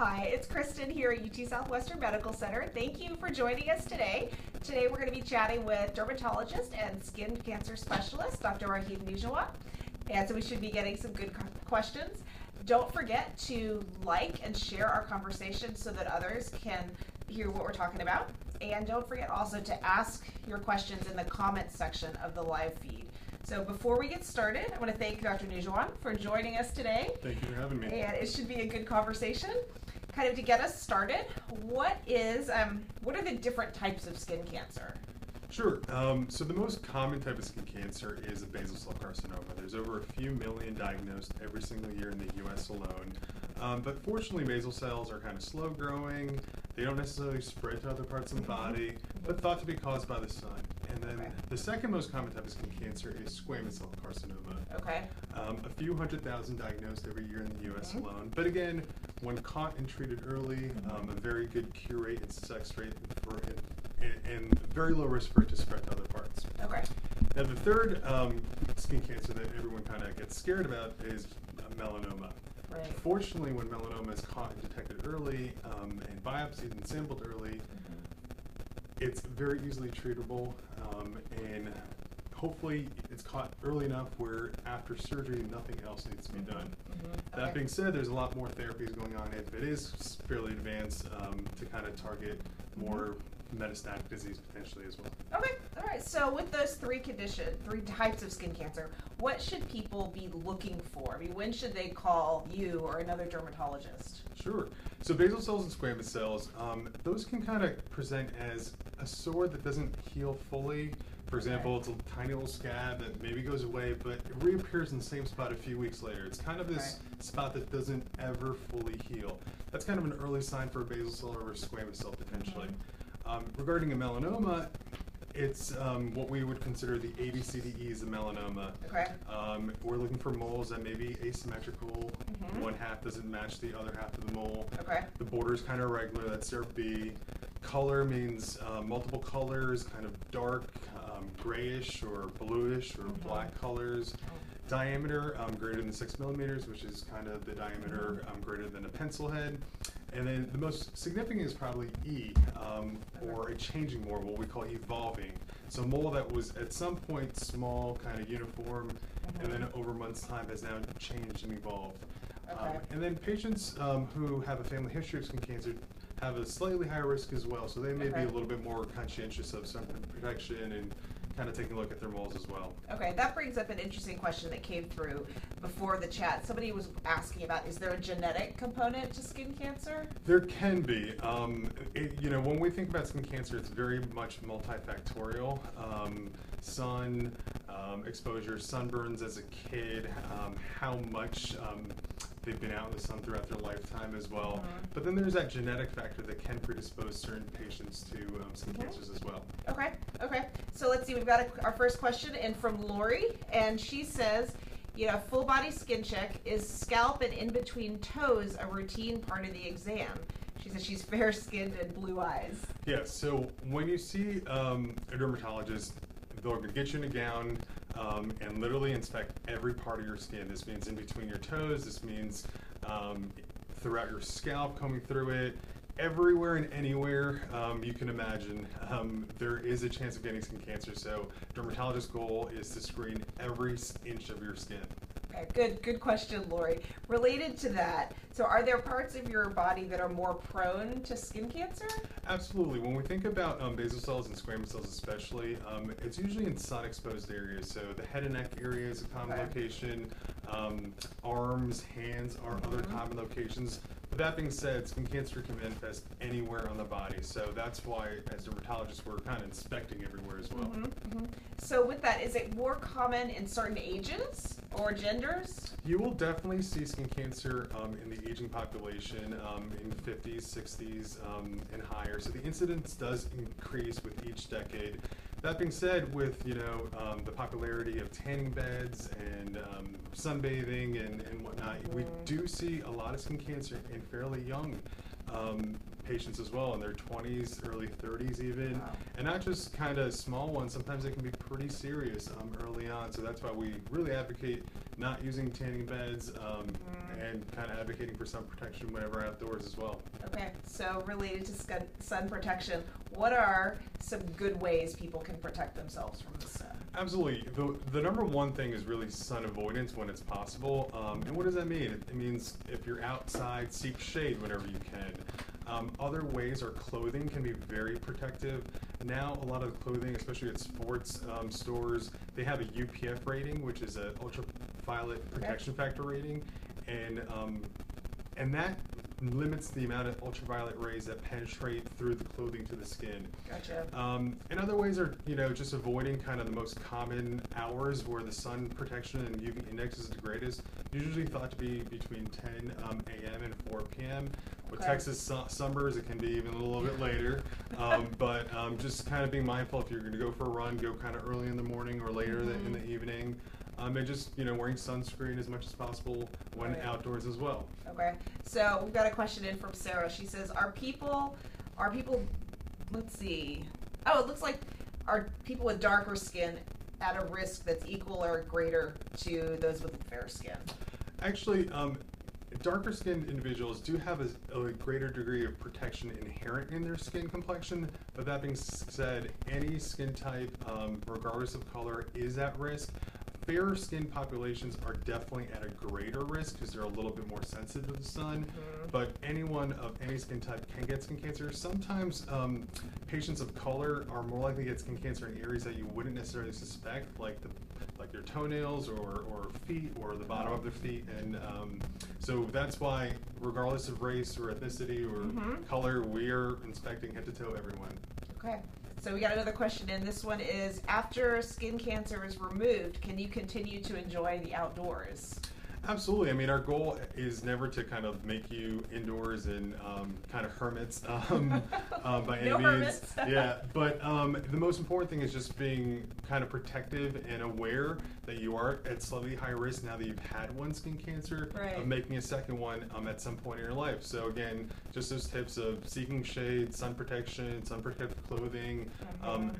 Hi, it's Kristen here at UT Southwestern Medical Center. Thank you for joining us today. Today we're going to be chatting with dermatologist and skin cancer specialist, Dr. Rajiv Nijhawan. And so we should be getting some good questions. Don't forget to like and share our conversation so that others can hear what we're talking about. And don't forget also to ask your questions in the comments section of the live feed. So before we get started, I want to thank Dr. Nijhawan for joining us today. Thank you for having me. And it should be a good conversation. Kind of to get us started, what are the different types of skin cancer? Sure. So the most common type of skin cancer is a basal cell carcinoma. There's over a few million diagnosed every single year in the U.S. alone. But fortunately, basal cells are kind of slow growing. They don't necessarily spread to other parts of the body, but thought to be caused by the sun. And then the second most common type of skin cancer is squamous cell carcinoma. Okay. A few 100,000 diagnosed every year in the U.S. alone. But again, when caught and treated early, a very good cure rate and success rate for it, and very low risk for it to spread to other parts. Okay. Now the third skin cancer that everyone kind of gets scared about is melanoma. Right. Fortunately, when melanoma is caught and detected early and biopsied and sampled early, it's very easily treatable, and hopefully it's caught early enough where after surgery nothing else needs to be done. That being said, there's a lot more therapies going on if it is fairly advanced to kind of target more metastatic disease potentially as well. Okay, all right. So with those three types of skin cancer, what should people be looking for? I mean, when should they call you or another dermatologist? Sure. So basal cells and squamous cells, those can kind of present as a sore that doesn't heal fully. For example, it's a tiny little scab that maybe goes away, but it reappears in the same spot a few weeks later. It's kind of this spot that doesn't ever fully heal. That's kind of an early sign for a basal cell or a squamous cell potentially. Regarding a melanoma, it's what we would consider the ABCDEs of melanoma. Okay. We're looking for moles that may be asymmetrical. One half doesn't match the other half of the mole. Okay. The border is kind of irregular. That's their B. Color means multiple colors, kind of dark, grayish or bluish or black colors. Diameter greater than 6 millimeters, which is kind of the diameter greater than a pencil head. And then the most significant is probably E, or a changing mole, what we call evolving. So mole that was at some point small, kind of uniform, and then over months' time has now changed and evolved. And then patients who have a family history of skin cancer have a slightly higher risk as well, so they may be a little bit more conscientious of sun protection and kind of taking a look at their moles as well. Okay, that brings up an interesting question that came through before the chat. Somebody was asking about, is there a genetic component to skin cancer? There can be. When we think about skin cancer, it's very much multifactorial. Sun exposure, sunburns as a kid, how much they've been out in the sun throughout their lifetime as well. But then there's that genetic factor that can predispose certain patients to skin cancers as well. Okay. So let's see, we've got our first question in from Lori, and she says, full body skin check, is scalp and in between toes a routine part of the exam? She says she's fair skinned and blue eyes. Yeah, so when you see a dermatologist, they'll get you in a gown and literally inspect every part of your skin. This means in between your toes, this means throughout your scalp, combing through it, everywhere and anywhere you can imagine, there is a chance of getting skin cancer. So dermatologist's goal is to screen every inch of your skin. Okay, good question, Lori. Related to that, so are there parts of your body that are more prone to skin cancer? Absolutely. When we think about basal cells and squamous cells especially, it's usually in sun-exposed areas. So the head and neck area is a common location. Arms, hands are other common locations. But that being said, skin cancer can manifest anywhere on the body. So that's why, as dermatologists, we're kind of inspecting everywhere as well. So with that, is it more common in certain ages or genders? You will definitely see skin cancer in the aging population in 50s, 60s, and higher. So the incidence does increase with each decade. That being said, with the popularity of tanning beds and sunbathing and whatnot, we do see a lot of skin cancer in fairly young patients as well in their 20s, early 30s even. Wow. And not just kind of small ones, sometimes they can be pretty serious early on. So that's why we really advocate not using tanning beds and kind of advocating for sun protection whenever outdoors as well. Okay, so related to sun protection, what are some good ways people can protect themselves from the sun? Absolutely. The number one thing is really sun avoidance when it's possible. And what does that mean? It means if you're outside, seek shade whenever you can. Other ways are clothing can be very protective. Now a lot of the clothing, especially at sports stores, they have a UPF rating, which is an ultraviolet protection factor rating, and that limits the amount of ultraviolet rays that penetrate through the clothing to the skin. Gotcha. And other ways are, just avoiding kind of the most common hours where the sun protection and UV index is the greatest. Usually thought to be between 10 a.m. and 4 p.m. With Texas summers, it can be even a little bit later. But just kind of being mindful if you're going to go for a run, go kind of early in the morning or later in the evening. And just, wearing sunscreen as much as possible when outdoors as well. Okay, so we've got a question in from Sarah. She says, are people, let's see. Oh, it looks like, are people with darker skin at a risk that's equal or greater to those with fair skin? Actually, darker skinned individuals do have a greater degree of protection inherent in their skin complexion, but that being said, any skin type, regardless of color, is at risk. Fairer skinned populations are definitely at a greater risk because they're a little bit more sensitive to the sun, but anyone of any skin type can get skin cancer. Sometimes patients of color are more likely to get skin cancer in areas that you wouldn't necessarily suspect, like their toenails or feet or the bottom of their feet, and so that's why, regardless of race or ethnicity or color, we are inspecting head to toe everyone. Okay. So we got another question in. This one is, after skin cancer is removed, can you continue to enjoy the outdoors? Absolutely. I mean, our goal is never to kind of make you indoors and kind of hermits by any means. Hermits. Yeah, but the most important thing is just being kind of protective and aware that you are at slightly high risk now that you've had one skin cancer of making a second one at some point in your life. So again, just those tips of seeking shade, sun protection, sun protective clothing,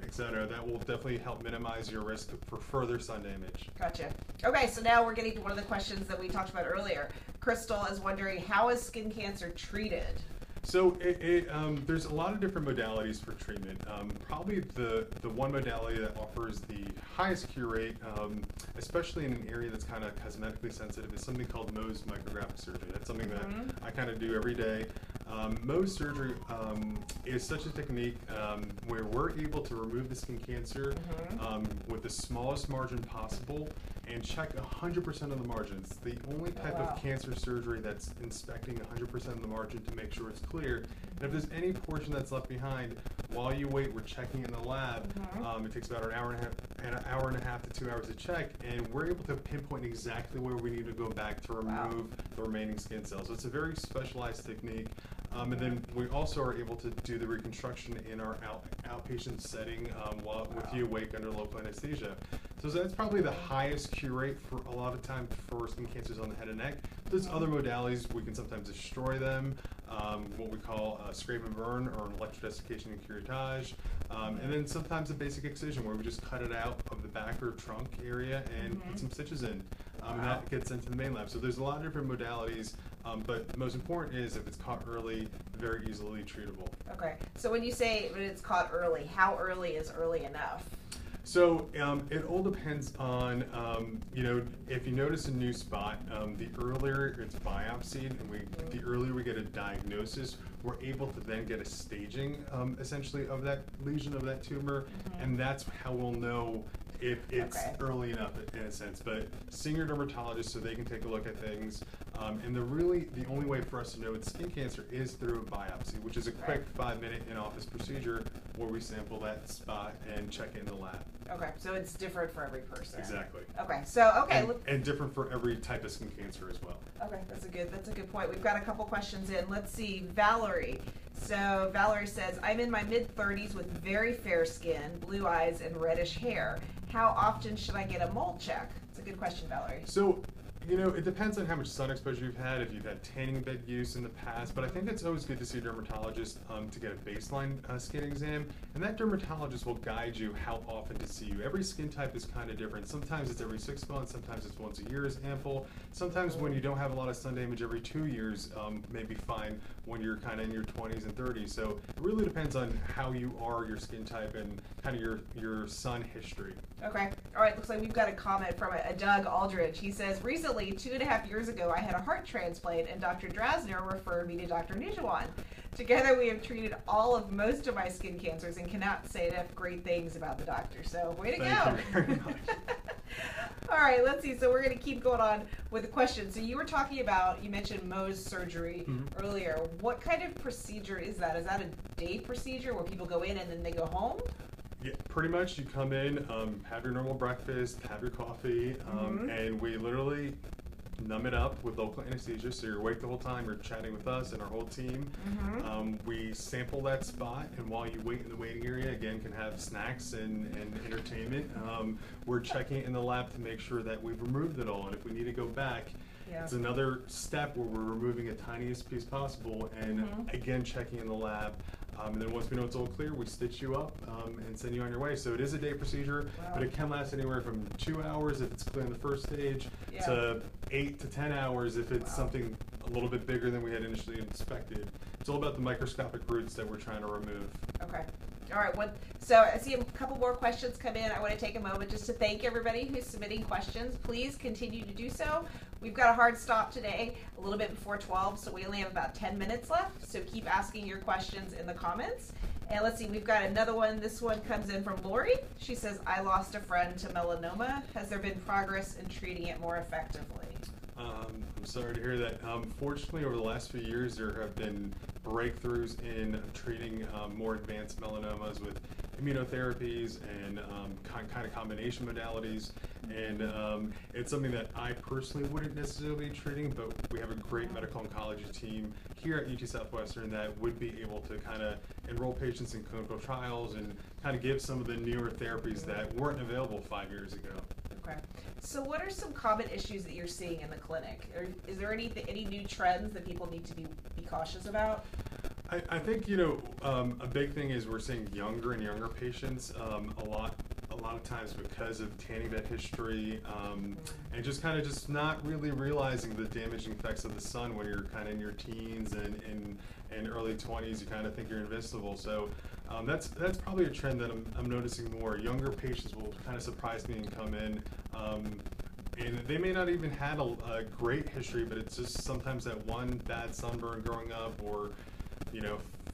etc. That will definitely help minimize your risk for further sun damage. Gotcha. Okay, so now we're getting to one of the questions that we talked about earlier. Crystal is wondering, how is skin cancer treated? So there's a lot of different modalities for treatment. Probably the one modality that offers the highest cure rate, especially in an area that's kind of cosmetically sensitive, is something called Mohs micrographic surgery. That's something that I kind of do every day. Mohs surgery is such a technique where we're able to remove the skin cancer with the smallest margin possible and check 100% of the margins. It's the only type of cancer surgery that's inspecting 100% of the margin to make sure it's clear. And if there's any portion that's left behind, while you wait, we're checking in the lab. It takes about an hour and a half to 2 hours to check, and we're able to pinpoint exactly where we need to go back to remove the remaining skin cells. So it's a very specialized technique. And then we also are able to do the reconstruction in our outpatient setting with you awake under local anesthesia. So that's probably the highest cure rate for a lot of time for skin cancers on the head and neck. There's other modalities. We can sometimes destroy them, what we call scrape and burn, or an electrodesiccation and curettage. And then sometimes a basic excision where we just cut it out of the back or trunk area and put some stitches in. And that gets sent to the main lab. So there's a lot of different modalities, but the most important is if it's caught early, very easily treatable. Okay, so when you say when it's caught early, how early is early enough? So it all depends on, if you notice a new spot, the earlier it's biopsied and the earlier we get a diagnosis, we're able to then get a staging, essentially, of that lesion, of that tumor, and that's how we'll know if it's early enough in a sense. But seeing your dermatologist so they can take a look at things. And the only way for us to know it's skin cancer is through a biopsy, which is a quick 5-minute in-office procedure where we sample that spot and check it in the lab. Okay, so it's different for every person. Exactly. Okay, so and different for every type of skin cancer as well. Okay, that's a good point. We've got a couple questions in. Let's see, Valerie. So Valerie says, I'm in my mid-30s with very fair skin, blue eyes, and reddish hair. How often should I get a mole check? It's a good question, Valerie. So You know, it depends on how much sun exposure you've had, if you've had tanning bed use in the past, but I think it's always good to see a dermatologist to get a baseline skin exam, and that dermatologist will guide you how often to see you. Every skin type is kind of different. Sometimes it's every 6 months, sometimes it's once a year is ample. Sometimes when you don't have a lot of sun damage, every 2 years may be fine when you're kind of in your 20s and 30s. So it really depends on how you are, your skin type, and kind of your sun history. Okay. All right. Looks like we've got a comment from a Doug Aldridge. He says, recently, 2.5 years ago, I had a heart transplant and Dr. Drasner referred me to Dr. Nijhawan. Together, we have treated most of my skin cancers and cannot say enough great things about the doctor. So, way to go. Thank you very much. All right, let's see. So we're going to keep going on with the questions. So you were talking about, you mentioned Mohs surgery earlier. What kind of procedure is that? Is that a day procedure where people go in and then they go home? Yeah, pretty much. You come in, have your normal breakfast, have your coffee, and we literally numb it up with local anesthesia, so you're awake the whole time, you're chatting with us and our whole team. We sample that spot, and while you wait in the waiting area, again, can have snacks and entertainment. We're checking it in the lab to make sure that we've removed it all, and if we need to go back, it's another step where we're removing the tiniest piece possible, and again, checking in the lab. And then once we know it's all clear, we stitch you up and send you on your way. So it is a day procedure, but it can last anywhere from 2 hours if it's clear in the first stage to 8 to 10 hours if it's something a little bit bigger than we had initially expected. It's all about the microscopic roots that we're trying to remove. Okay. All right. So I see a couple more questions come in. I want to take a moment just to thank everybody who's submitting questions. Please continue to do so. We've got a hard stop today, a little bit before 12, so we only have about 10 minutes left. So keep asking your questions in the comments. And let's see, we've got another one. This one comes in from Lori. She says, I lost a friend to melanoma. Has there been progress in treating it more effectively? I'm sorry to hear that. Fortunately, over the last few years, there have been breakthroughs in treating more advanced melanomas with immunotherapies and kind of combination modalities. And it's something that I personally wouldn't necessarily be treating, but we have a great medical oncology team here at UT Southwestern that would be able to kind of enroll patients in clinical trials and kind of give some of the newer therapies that weren't available 5 years ago. Okay. So what are some common issues that you're seeing in the clinic? Or is there any new trends that people need to be cautious about? I think, a big thing is we're seeing younger and younger patients a lot of times because of tanning bed history and just not really realizing the damaging effects of the sun when you're kind of in your teens and early 20s. You kind of think you're invincible. So that's probably a trend that I'm noticing more. Younger patients will kind of surprise me and come in. And they may not even had a great history, but it's just sometimes that one bad sunburn growing up, or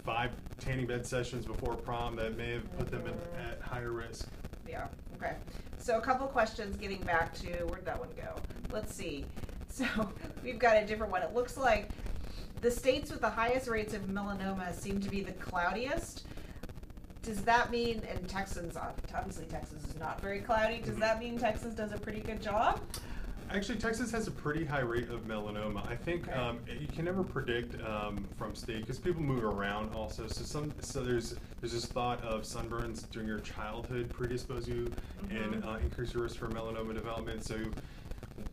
5 tanning bed sessions before prom that may have put them at higher risk. Yeah, okay. So a couple questions getting back to, where'd that one go? Let's see. So we've got a different one. It looks like the states with the highest rates of melanoma seem to be the cloudiest. Does that mean, and Texans, obviously Texas is not very cloudy, does that mean Texas does a pretty good job? Actually, Texas has a pretty high rate of melanoma. I think you can never predict from state because people move around also. So there's this thought of sunburns during your childhood predispose you and increase your risk for melanoma development. So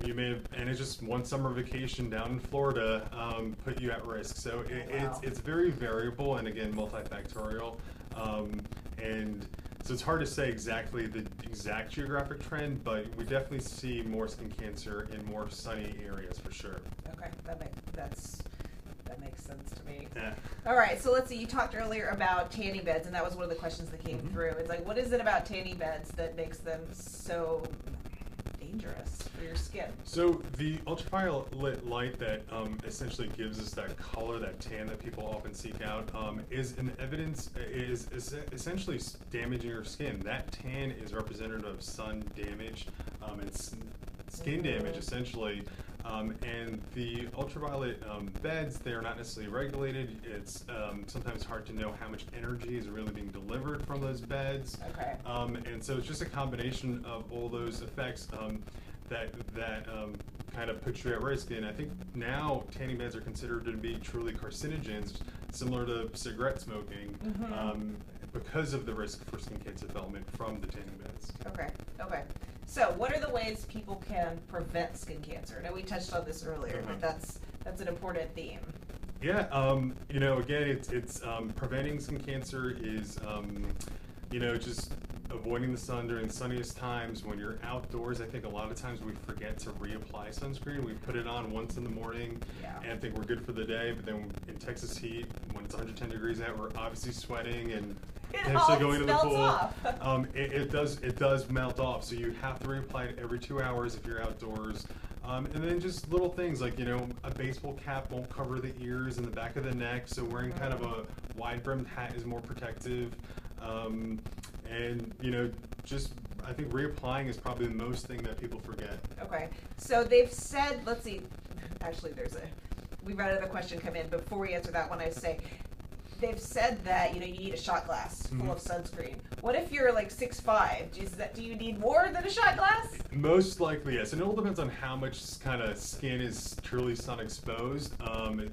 you may have, and it's just one summer vacation down in Florida put you at risk. So it's very variable and again multifactorial. And so it's hard to say exactly the exact geographic trend, but we definitely see more skin cancer in more sunny areas for sure. Okay, that makes sense to me. Yeah. All right, so let's see. You talked earlier about tanning beds, and that was one of the questions that came through. It's like, what is it about tanning beds that makes them so dangerous for your skin? So the ultraviolet light that essentially gives us that color, that tan that people often seek out, is essentially damaging your skin. That tan is representative of sun damage and skin damage essentially. And the ultraviolet beds, they're not necessarily regulated. It's sometimes hard to know how much energy is really being delivered from those beds. Okay. And so it's just a combination of all those effects that kind of put you at risk. And I think now tanning beds are considered to be truly carcinogens, similar to cigarette smoking, because of the risk for skin cancer development from the tanning beds. Okay. So what are the ways people can prevent skin cancer? I know we touched on this earlier, but that's an important theme. Yeah, again, it's preventing skin cancer is, just avoiding the sun during the sunniest times. When you're outdoors, I think a lot of times we forget to reapply sunscreen. We put it on once in the morning and think we're good for the day, but then in Texas heat, when it's 110 degrees out, we're obviously sweating and potentially going to the pool. It does melt off, so you have to reapply it every 2 hours if you're outdoors. And then just little things like, a baseball cap won't cover the ears and the back of the neck, so wearing kind of a wide-brimmed hat is more protective. Just I think reapplying is probably the most thing that people forget. Okay, so they've said, let's see, actually we've had another question come in. Before we answer that one, I'd say, they've said that you need a shot glass full of sunscreen. What if you're like 6'5"? Do you need more than a shot glass? Most likely, yes. And it all depends on how much kind of skin is truly sun exposed.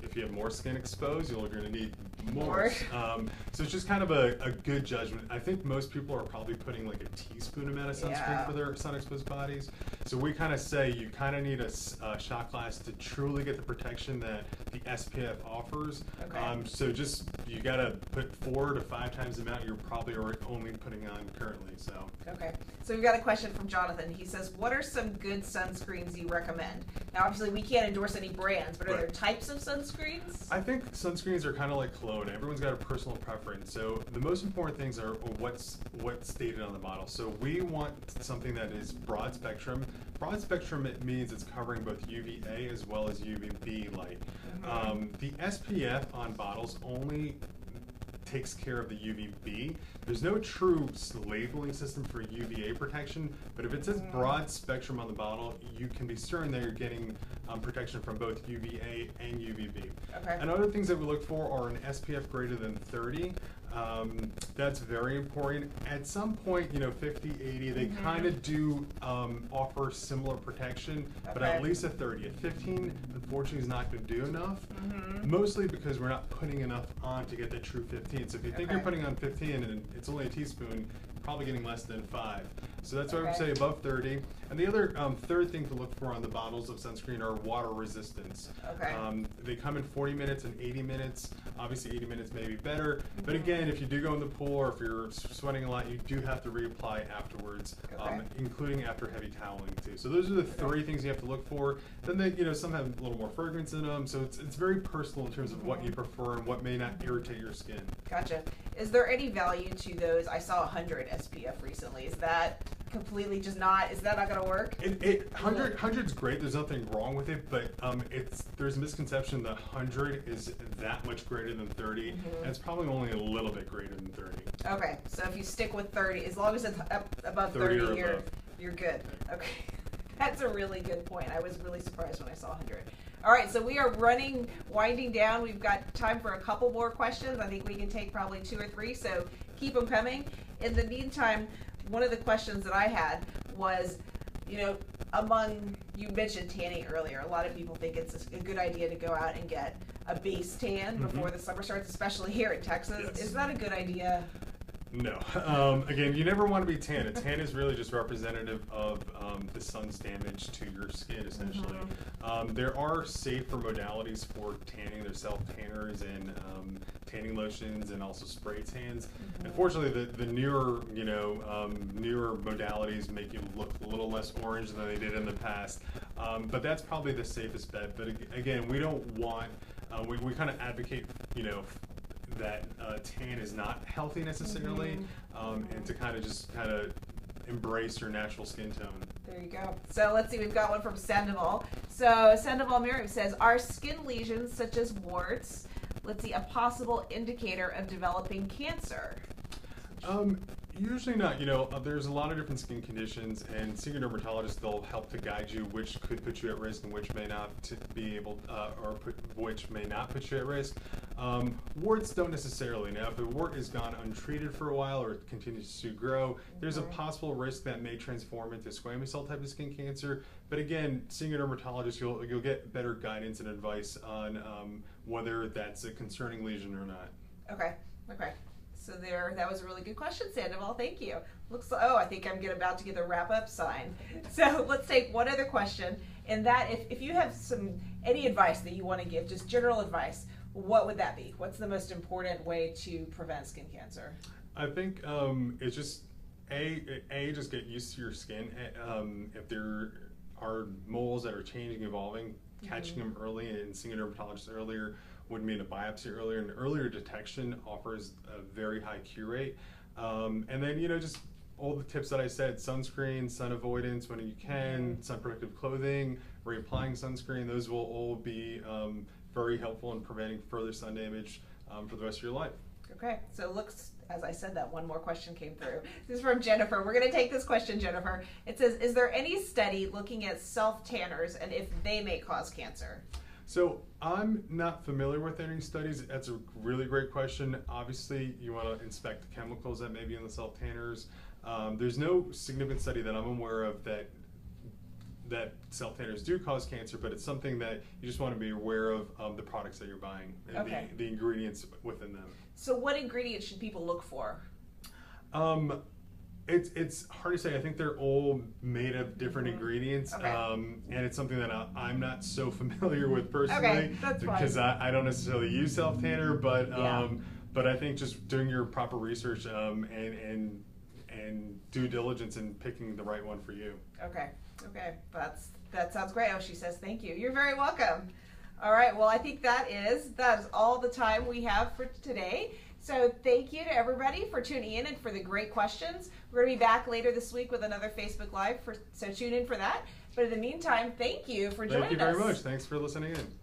If you have more skin exposed, you're going to need more. So it's just kind of a good judgment. I think most people are probably putting like a teaspoon amount of sunscreen for their sun exposed bodies. So we kind of say you kind of need a shot glass to truly get the protection that the SPF offers. So just you got to put 4 to 5 times the amount you're probably only putting on currently. So we've got a question from Jonathan. He says, what are some good sunscreens you recommend? Now obviously we can't endorse any brands, but are there types of sunscreens? I think sunscreens are kind of like cologne. Everyone's got a personal preference. So the most important things are what's stated on the bottle. So we want something that is broad spectrum. Broad spectrum, it means it's covering both UVA as well as UVB light. The SPF on bottles only takes care of the UVB. There's no true labeling system for UVA protection, but if it says broad spectrum on the bottle, you can be certain that you're getting protection from both UVA and UVB. And other things that we look for are an SPF greater than 30. That's very important. At some point, 50, 80, they kind of do offer similar protection, but at least a 30. A 15, unfortunately, is not going to do enough, mostly because we're not putting enough on to get the true 15. So if you think you're putting on 15 and it's only a teaspoon, you're probably getting less than 5. So that's why I would say above 30. And the other third thing to look for on the bottles of sunscreen are water resistance. They come in 40 minutes and 80 minutes. Obviously 80 minutes may be better, but again, if you do go in the pool or if you're sweating a lot, you do have to reapply afterwards, including after heavy toweling too. So those are the 3 things you have to look for. Then they, some have a little more fragrance in them, so it's very personal in terms of what you prefer and what may not irritate your skin. Gotcha. Is there any value to those? I saw 100 SPF recently. Is that completely just not, is that not going to work? 100's great, there's nothing wrong with it, but there's a misconception that 100 is that much greater than 30, and it's probably only a little bit greater than 30. Okay, so if you stick with 30, as long as it's above 30, you're good. Okay, that's a really good point. I was really surprised when I saw 100. All right, so we are winding down. We've got time for a couple more questions. I think we can take probably 2 or 3, so keep them coming. In the meantime, one of the questions that I had was, you mentioned tanning earlier. A lot of people think it's a good idea to go out and get a base tan before the summer starts, especially here in Texas. Yes. Is that a good idea? No. Again, you never want to be tan. A tan is really just representative of the sun's damage to your skin, essentially. There are safer modalities for tanning. There's self-tanners and tanning lotions and also spray tans. Unfortunately, the newer, newer modalities make you look a little less orange than they did in the past. But that's probably the safest bet. But again, we don't want, we kind of advocate, that tan is not healthy necessarily, and to kind of embrace your natural skin tone. There you go. So let's see, we've got one from Sandoval. So Sandoval Miriam says, are skin lesions such as warts, a possible indicator of developing cancer? Usually not. There's a lot of different skin conditions, and senior dermatologists, they'll help to guide you which could put you at risk and which may not which may not put you at risk. Warts don't necessarily. Now, if the wart is gone untreated for a while or it continues to grow, there's a possible risk that may transform into squamous cell type of skin cancer. But again, seeing a dermatologist, you'll get better guidance and advice on whether that's a concerning lesion or not. Okay. So that was a really good question, Sandoval. Thank you. Oh, I think I'm about to get the wrap up sign. So let's take one other question, and that if you have any advice that you want to give, just general advice, what would that be? What's the most important way to prevent skin cancer? I think it's just just get used to your skin. If there are moles that are changing, evolving, catching them early and seeing a dermatologist earlier would mean a biopsy earlier, and earlier detection offers a very high cure rate. And then, just all the tips that I said: sunscreen, sun avoidance when you can, sun protective clothing, reapplying sunscreen. Those will all be very helpful in preventing further sun damage for the rest of your life. Okay, so as I said, that one more question came through. This is from Jennifer. We're going to take this question, Jennifer. It says, is there any study looking at self-tanners and if they may cause cancer? So I'm not familiar with any studies. That's a really great question. Obviously, you want to inspect the chemicals that may be in the self-tanners. There's no significant study that I'm aware of that self-tanners do cause cancer, but it's something that you just want to be aware of the products that you're buying and the ingredients within them. So what ingredients should people look for? It's hard to say. I think they're all made of different ingredients, and it's something that I'm not so familiar with personally, because I don't necessarily use self-tanner, but I think just doing your proper research and due diligence in picking the right one for you. Okay, that sounds great. Oh, she says thank you. You're very welcome. All right, well, I think that is all the time we have for today. So thank you to everybody for tuning in and for the great questions. We're going to be back later this week with another Facebook Live, so tune in for that. But in the meantime, thank you for joining us. Thank you very much. Thanks for listening in.